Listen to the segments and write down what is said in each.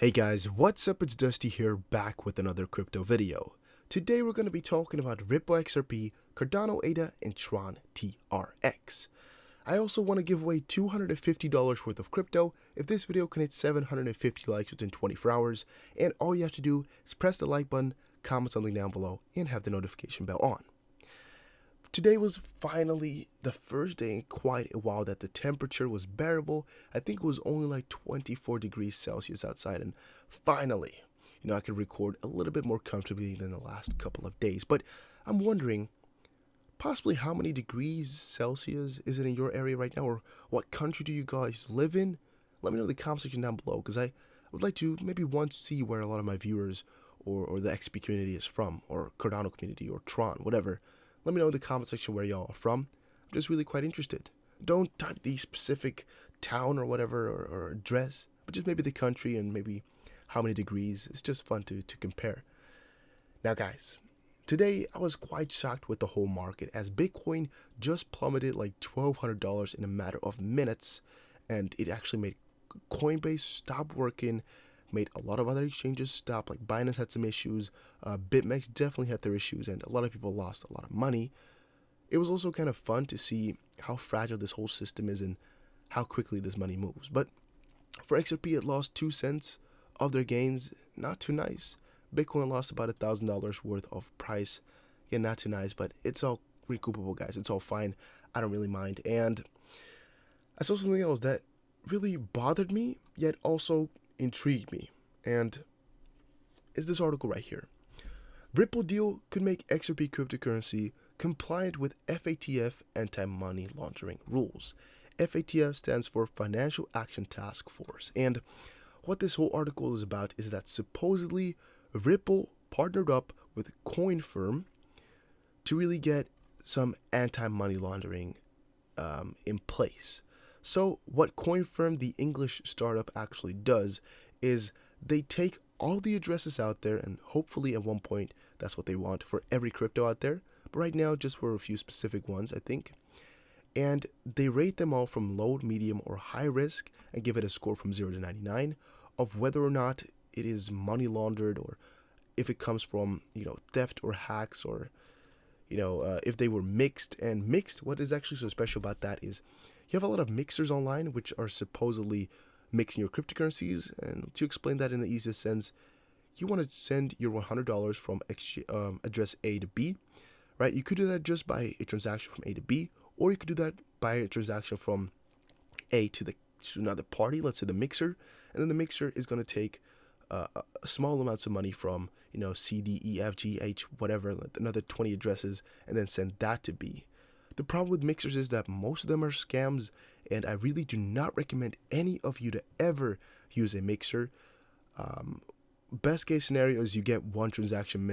Hey guys, what's up? It's Dusty here, back with another crypto video. Today we're going to be talking about Ripple XRP, Cardano ADA, and Tron TRX. I also want to give away $250 worth of crypto if this video can hit 750 likes within 24 hours, and all you have to do is press the like button, comment something down below, and have the notification bell on. Today was finally the first day in quite a while that the temperature was bearable. I think it was only like 24 degrees Celsius outside, and finally, I could record a little bit more comfortably than the last couple of days. But I'm wondering, possibly how many degrees Celsius is it in your area right now, or what country do you guys live in? Let me know in the comment section down below, because I would like to maybe once see where a lot of my viewers or the XP community is from, or Cardano community, or Tron, whatever. Let me know in the comment section where y'all are from. I'm just really quite interested. Don't type the specific town or whatever or address, but just maybe the country and maybe how many degrees. It's just fun to compare. Now guys, today I was quite shocked with the whole market as Bitcoin just plummeted like $1,200 in a matter of minutes, and it actually made Coinbase stop working, made a lot of other exchanges stop, like Binance had some issues, BitMEX definitely had their issues, and a lot of people lost a lot of money. It was also kind of fun to see how fragile this whole system is and how quickly this money moves. But for XRP, it lost 2 cents of their gains. Not too nice. Bitcoin lost about $1,000 worth of price. Yeah, not too nice, but it's all recoupable, guys. It's all fine. I don't really mind. And I saw something else that really bothered me, yet also intrigued me, and is this article right here. Ripple deal could make XRP cryptocurrency compliant with FATF anti-money laundering rules. FATF stands for Financial Action Task Force, and what this whole article is about is that supposedly Ripple partnered up with CoinFirm to really get some anti-money laundering in place. So what CoinFirm, the English startup, actually does is they take all the addresses out there, and hopefully at one point that's what they want for every crypto out there, but right now just for a few specific ones, I think, and they rate them all from low, medium, or high risk and give it a score from 0 to 99 of whether or not it is money laundered, or if it comes from theft or hacks, or if they were mixed. And mixed, what is actually so special about that is you have a lot of mixers online which are supposedly mixing your cryptocurrencies, and to explain that in the easiest sense, you want to send your $100 from address A to B, right? You could do that just by a transaction from A to B, or you could do that by a transaction from A to another party, let's say the mixer, and then the mixer is going to take small amounts of money from C, D, E, F, G, H, whatever, another 20 addresses, and then send that to B. The problem with mixers is that most of them are scams, and I really do not recommend any of you to ever use a mixer. Best case scenario is you get one transaction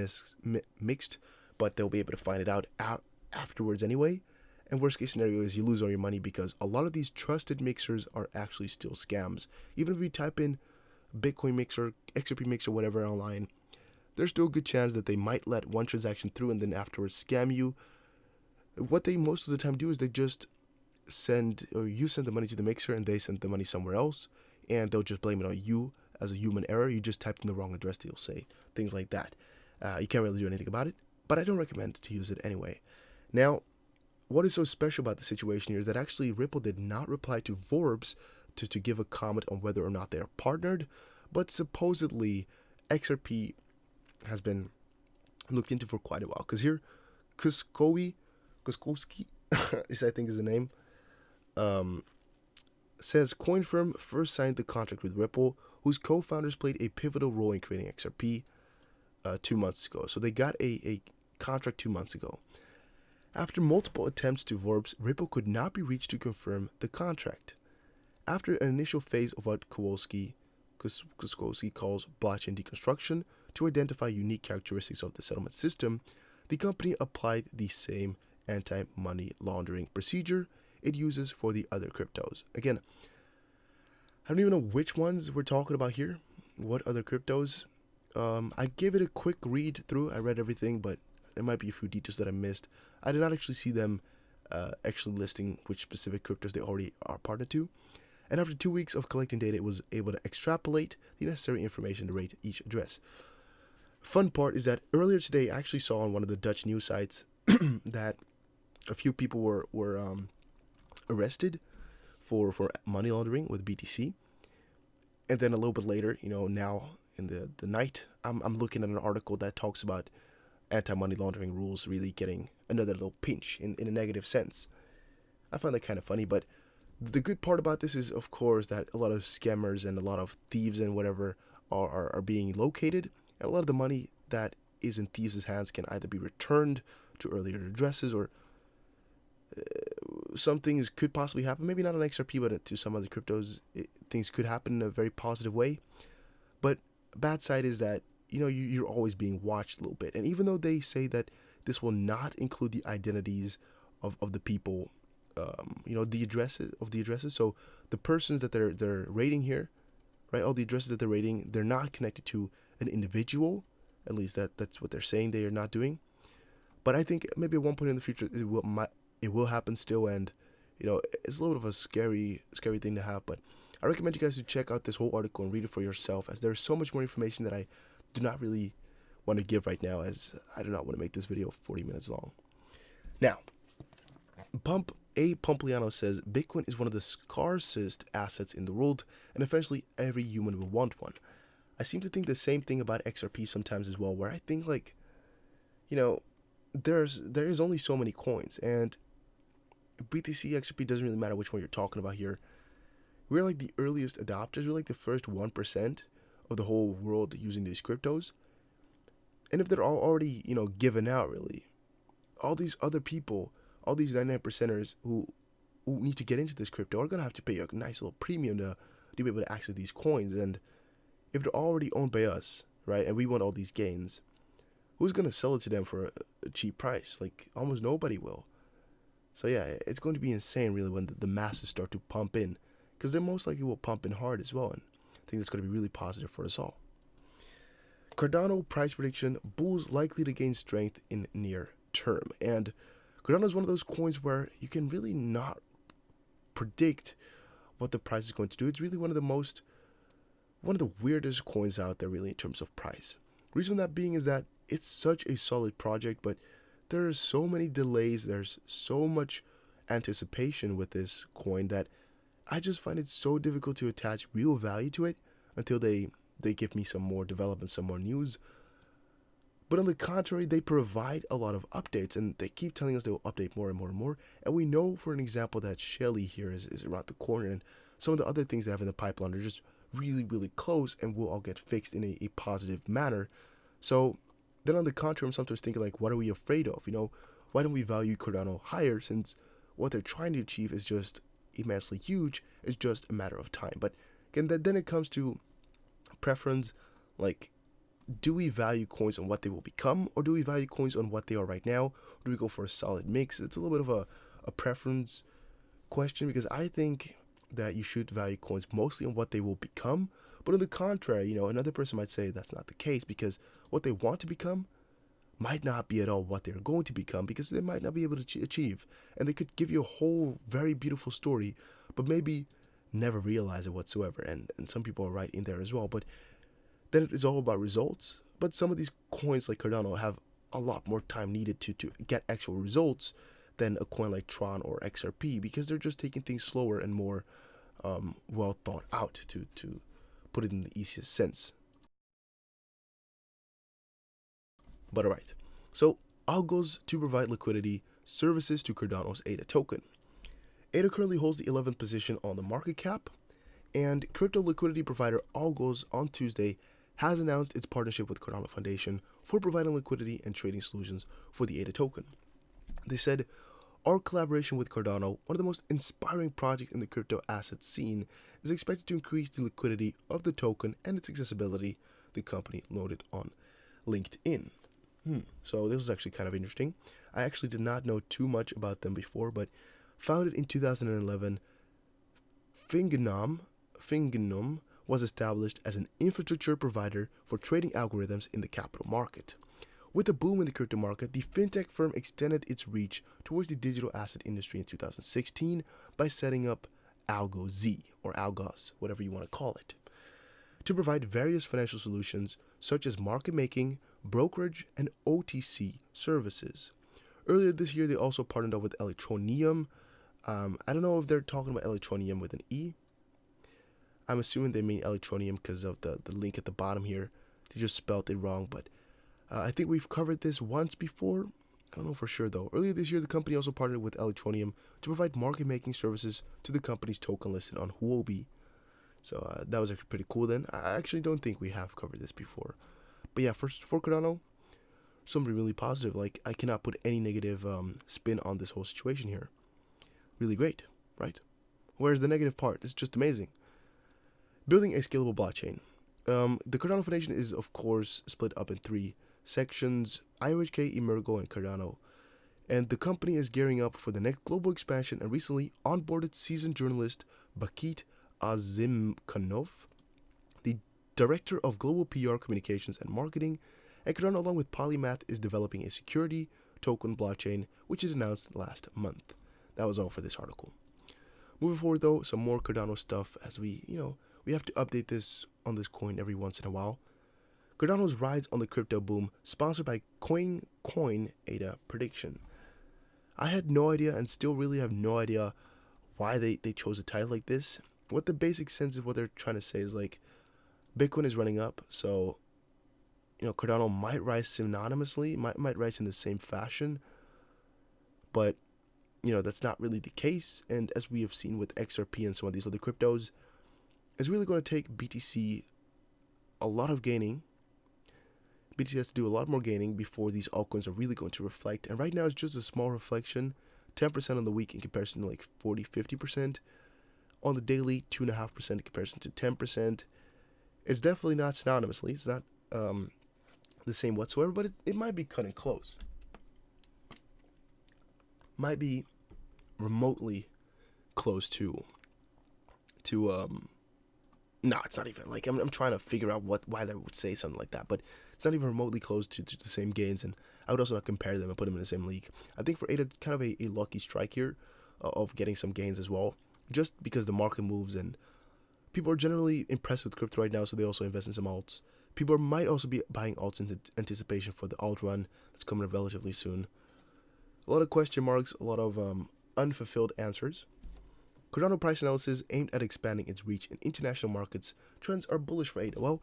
mixed, but they'll be able to find it out afterwards anyway. And worst case scenario is you lose all your money, because a lot of these trusted mixers are actually still scams. Even if you type in Bitcoin mixer, XRP mixer, whatever online, there's still a good chance that they might let one transaction through and then afterwards scam you. What they most of the time do is they just you send the money to the mixer and they send the money somewhere else, and they'll just blame it on you as a human error. You just typed in the wrong address, they'll say things like that. You can't really do anything about it, but I don't recommend to use it anyway. Now, what is so special about the situation here is that actually Ripple did not reply to Forbes to give a comment on whether or not they are partnered, but supposedly XRP has been looked into for quite a while, because here Kuskowski is, I think, is the name, says CoinFirm first signed the contract with Ripple, whose co-founders played a pivotal role in creating XRP 2 months ago. So they got a contract 2 months ago. After multiple attempts to Forbes, Ripple could not be reached to confirm the contract. After an initial phase of what Kuskowski calls blockchain deconstruction to identify unique characteristics of the settlement system, the company applied the same anti-money laundering procedure it uses for the other cryptos. Again, I don't even know which ones we're talking about here. What other cryptos? I gave it a quick read through. I read everything, but there might be a few details that I missed. I did not actually see them actually listing which specific cryptos they already are partnered to. And after 2 weeks of collecting data, it was able to extrapolate the necessary information to rate each address. Fun part is that earlier today, I actually saw on one of the Dutch news sites that a few people were arrested for money laundering with BTC. And then a little bit later, now in the night, I'm looking at an article that talks about anti-money laundering rules really getting another little pinch in a negative sense. I find that kind of funny, but the good part about this is, of course, that a lot of scammers and a lot of thieves and whatever are being located, and a lot of the money that is in thieves' hands can either be returned to earlier addresses, or some things could possibly happen. Maybe not on XRP, but to some other cryptos, things could happen in a very positive way. But bad side is that you're always being watched a little bit. And even though they say that this will not include the identities of the people, the addresses. So the persons that they're rating here, right? All the addresses that they're rating, they're not connected to an individual. At least that's what they're saying they are not doing. But I think maybe at one point in the future it will happen still, and it's a little bit of a scary thing to have. But I recommend you guys to check out this whole article and read it for yourself, as there's so much more information that I do not really want to give right now, as I do not want to make this video 40 minutes long. Now, Pumpliano says Bitcoin is one of the scarcest assets in the world, and eventually every human will want one. I seem to think the same thing about XRP sometimes as well, where I think there is only so many coins, and BTC, XRP, doesn't really matter which one you're talking about here. We're like the earliest adopters. We're like the first 1% of the whole world using these cryptos. And if they're all already, given out, really, all these other people, all these 99%ers who need to get into this crypto are going to have to pay a nice little premium to be able to access these coins. And if they're already owned by us, right, and we want all these gains, who's going to sell it to them for a cheap price? Like, almost nobody will. So yeah, it's going to be insane, really, when the masses start to pump in, because they most likely will pump in hard as well. And I think that's going to be really positive for us all. Cardano price prediction: bulls likely to gain strength in near term. And Cardano is one of those coins where you can really not predict what the price is going to do. It's really one of the weirdest coins out there, really, in terms of price. Reason that being is that it's such a solid project, but there are so many delays, there's so much anticipation with this coin that I just find it so difficult to attach real value to it until they give me some more development, some more news. But on the contrary, they provide a lot of updates, and they keep telling us they will update more and more and more. And we know, for an example, that Shelly here is around the corner, and some of the other things they have in the pipeline are just really, really close and will all get fixed in a positive manner. So then on the contrary, I'm sometimes thinking, like, what are we afraid of? Why don't we value Cardano higher, since what they're trying to achieve is just immensely huge. It's just a matter of time. But again, then it comes to preference. Like, do we value coins on what they will become, or do we value coins on what they are right now? Or do we go for a solid mix? It's a little bit of a preference question, because I think that you should value coins mostly on what they will become. But on the contrary, another person might say that's not the case, because what they want to become might not be at all what they're going to become, because they might not be able to achieve. And they could give you a whole very beautiful story, but maybe never realize it whatsoever. And some people are right in there as well. But then it is all about results. But some of these coins like Cardano have a lot more time needed to get actual results than a coin like Tron or XRP, because they're just taking things slower and more well thought out, to put it in the easiest sense. But alright, so algos to provide liquidity services to Cardano's ADA token. ADA currently holds the 11th position on the market cap, and crypto liquidity provider Algos on Tuesday has announced its partnership with Cardano Foundation for providing liquidity and trading solutions for the ADA token. They said, "Our collaboration with Cardano, one of the most inspiring projects in the crypto asset scene, is expected to increase the liquidity of the token and its accessibility," the company noted on LinkedIn. So this was actually kind of interesting. I actually did not know too much about them before, but founded in 2011, Fingenum was established as an infrastructure provider for trading algorithms in the capital market. With a boom in the crypto market, the fintech firm extended its reach towards the digital asset industry in 2016 by setting up AlgoZ, or Algos, whatever you want to call it, to provide various financial solutions such as market making, brokerage, and OTC services. Earlier this year, they also partnered up with Electronium. I don't know if they're talking about Electronium with an E. I'm assuming they mean Electronium because of the link at the bottom here. They just spelled it wrong, but I think we've covered this once before. I don't know for sure though. Earlier this year, the company also partnered with Electronium to provide market making services to the company's token listed on Huobi. So that was actually pretty cool then. I actually don't think we have covered this before. But yeah, for Cardano, something really positive. Like, I cannot put any negative spin on this whole situation here. Really great, right? Where's the negative part? It's just amazing. Building a scalable blockchain. The Cardano Foundation is, of course, split up in 3 sections: IOHK, Emergo, and Cardano. And the company is gearing up for the next global expansion and recently onboarded seasoned journalist Bakit Azimkhanov, the Director of Global PR Communications and Marketing. And Cardano, along with Polymath, is developing a security token blockchain, which it announced last month. That was all for this article. Moving forward, though, some more Cardano stuff, as we have to update this on this coin every once in a while. Cardano's rides on the crypto boom, sponsored by Coin ADA Prediction. I had no idea, and still really have no idea, why they chose a title like this. What the basic sense of what they're trying to say is, like, Bitcoin is running up, so Cardano might rise synonymously, might rise in the same fashion, but that's not really the case. And as we have seen with XRP and some of these other cryptos, it's really going to take BTC a lot of gaining. BTC has to do a lot more gaining before these altcoins are really going to reflect. And right now it's just a small reflection, 10% on the week in comparison to like 40-50%. On the daily, 2.5% in comparison to 10%. It's definitely not synonymously. It's not the same whatsoever, but it might be cutting close. Might be remotely close to no, it's not even. Like, I'm trying to figure out why they would say something like that, but it's not even remotely close to the same gains, and I would also not compare them and put them in the same league. I think for ADA, kind of a lucky strike here of getting some gains as well, just because the market moves and people are generally impressed with crypto right now, so they also invest in some alts. People might also be buying alts in anticipation for the alt run that's coming up relatively soon. A lot of question marks, a lot of unfulfilled answers. Cardano price analysis aimed at expanding its reach in international markets. Trends are bullish for ADA. Well,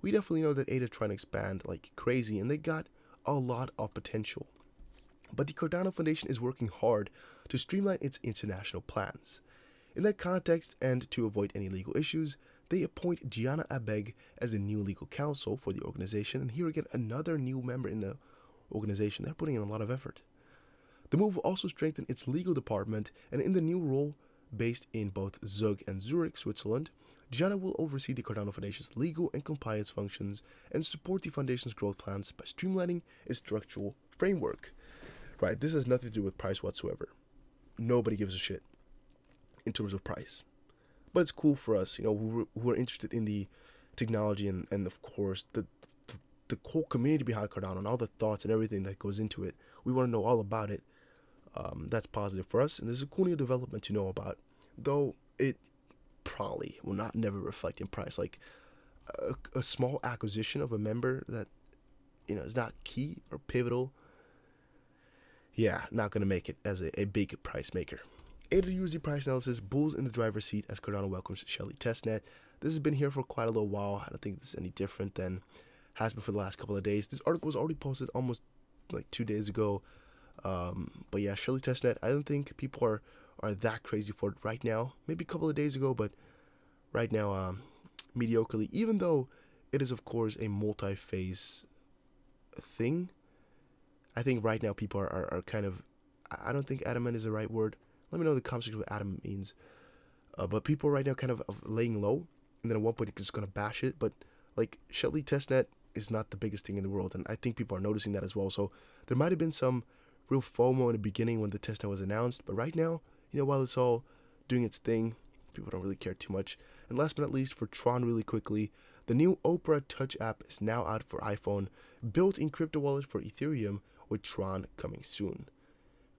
we definitely know that ADA is trying to expand like crazy, and they got a lot of potential. But the Cardano Foundation is working hard to streamline its international plans. In that context, and to avoid any legal issues, they appoint Gianna Abeg as the new legal counsel for the organization, and here again, another new member in the organization. They're putting in a lot of effort. The move will also strengthen its legal department, and in the new role, based in both Zug and Zurich, Switzerland, Gianna will oversee the Cardano Foundation's legal and compliance functions and support the Foundation's growth plans by streamlining its structural framework. Right, this has nothing to do with price whatsoever. Nobody gives a shit in terms of price. But it's cool for us, who are interested in the technology and of course, the whole community behind Cardano and all the thoughts and everything that goes into it. We want to know all about it. That's positive for us, and this is a cool new development to know about, though it probably will not never reflect in price. Like a small acquisition of a member that is not key or pivotal, not going to make it as a big price maker. ADA USD price analysis, bulls in the driver's seat as Cardano welcomes Shelly Testnet. This has been here for quite a little while. I don't think this is any different than has been for the last couple of days. This article was already posted almost like 2 days ago. But yeah, Shelly Testnet, I don't think people are that crazy for it right now. Maybe a couple of days ago, but right now, mediocrely, even though it is, of course, a multi-phase thing. I think right now people are kind of, I don't think adamant is the right word. Let me know in the comment section what adamant means. But people right now kind of laying low, and then at one point you're just going to bash it. But like, Shelly Testnet is not the biggest thing in the world, and I think people are noticing that as well. So there might have been some real FOMO in the beginning when the testnet was announced, but right now, while it's all doing its thing, people don't really care too much. And last but not least, for Tron, really quickly, the new Opera Touch app is now out for iPhone, built-in crypto wallet for Ethereum, with Tron coming soon.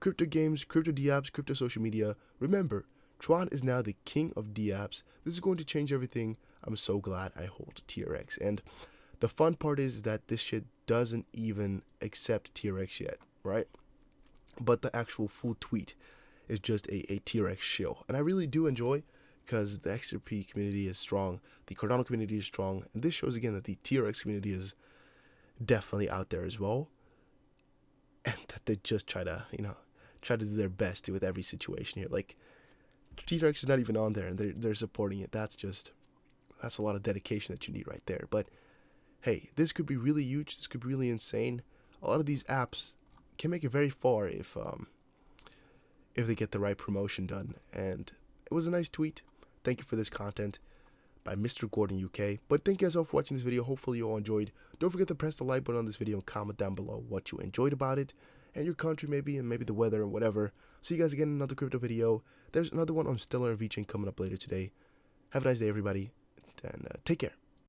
Crypto games, crypto d-apps, crypto social media. Remember, Tron is now the king of dApps. This is going to change everything. I'm so glad I hold TRX. And the fun part is that this shit doesn't even accept TRX yet, right? But the actual full tweet is just a TRX shill. And I really do enjoy, because the XRP community is strong, the Cardano community is strong, and this shows again that the TRX community is definitely out there as well, and that they just try to do their best with every situation here. Like, TRX is not even on there, and they're supporting it. That's a lot of dedication that you need right there. But hey, this could be really huge. This could be really insane. A lot of these apps can make it very far if they get the right promotion done. And it was a nice tweet. Thank you for this content by Mr. Gordon UK. But thank you guys all for watching this video. Hopefully you all enjoyed. Don't forget to press the like button on this video and comment down below what you enjoyed about it, and your country maybe, and maybe the weather and whatever. See you guys again in another crypto video. There's another one on Stellar and VeChain coming up later today. Have a nice day, everybody, and take care.